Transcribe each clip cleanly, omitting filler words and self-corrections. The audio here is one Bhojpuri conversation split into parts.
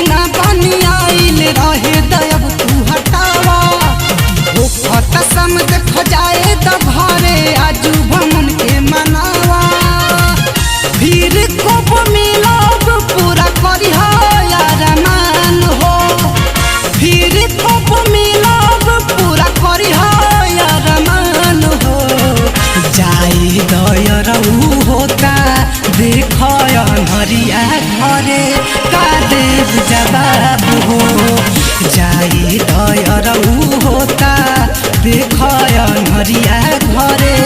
बिना पानी आइल रहे दयब तू हटावा हो फत समझ खजाए त घरे आजू भमन के मनावा फिर खूब मिलब पूरा करिह यार मान हो फिर खूब मिलब पूरा करिह यार मान हो जाई दयरऊ होता देख अनहरिया घरे का देव जवाब हो जाई दयरऊ होता देख अनहरिया घरे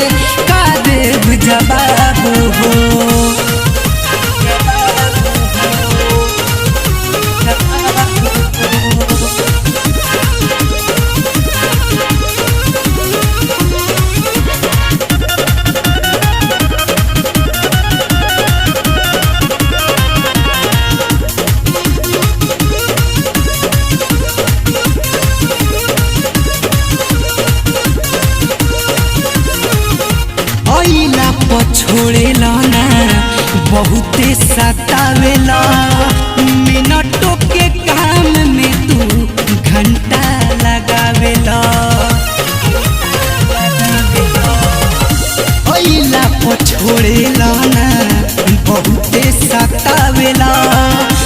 का देव जवाब हो। अइला पछोड़ेला ना बहुते सतावेला मिनटों के काम में तू घंटा लगावेला अइला पछोड़ेला ना बहुते सतावेला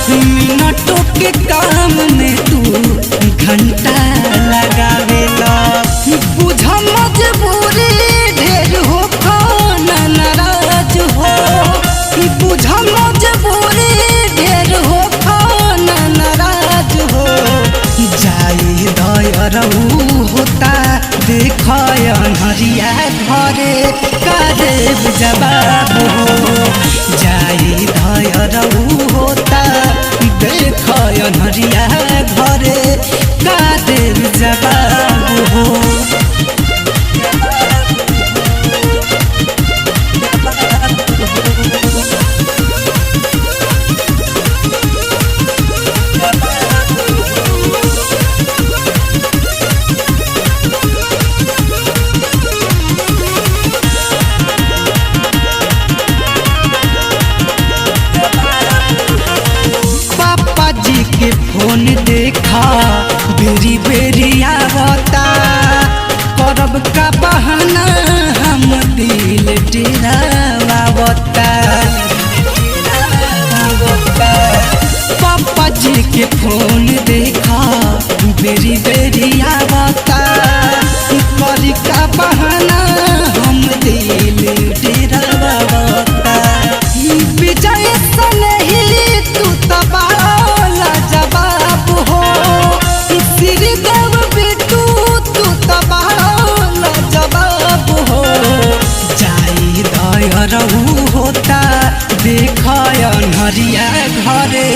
मिनटों के काम में तू घंटा लगावेला बुझ मजबूरी ढेर हो नाराज हो बुझ मजबूरी ढेर हो नाराज हो जाई दयरऊ होता देख अनहरिया घरे का देव जवाब हो जाई दयरऊ होता देख अनहरिया घरे का देव जवाब हो। के फोन देखा बेरी बेरी आवता करब का बहाना हम दिल डेरावता पापा जी के फोन देखा बेरी बेरी आवता करी का बहाना हम दिल डेरावता विजय सनही तू तबा जवाब हो श्रीदेव बिटू तू तबाल जवाब हो जाई दयरऊ होता देख अनहरिया घरे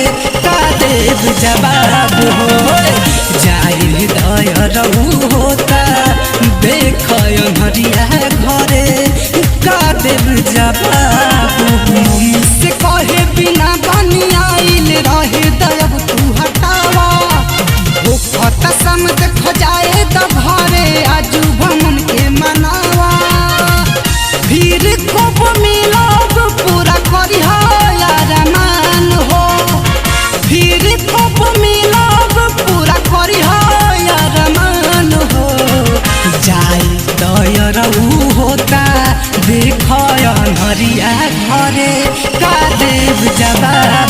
का देव जवाब हो जाई दयरऊ होता देख अनहरिया घरे का देव जवाब हो से कहे बिना पानी आइल रहे दयब तू हटावा हो फत समझ खजाए त घरे आजू भमन के मनावा फिर खूब मिलब पूरा करिह यार मान हो फिर खूब मिलब पूरा करिह यार मान हो जाई दयरऊ होता देख अनहरिया घरे का देव जवाब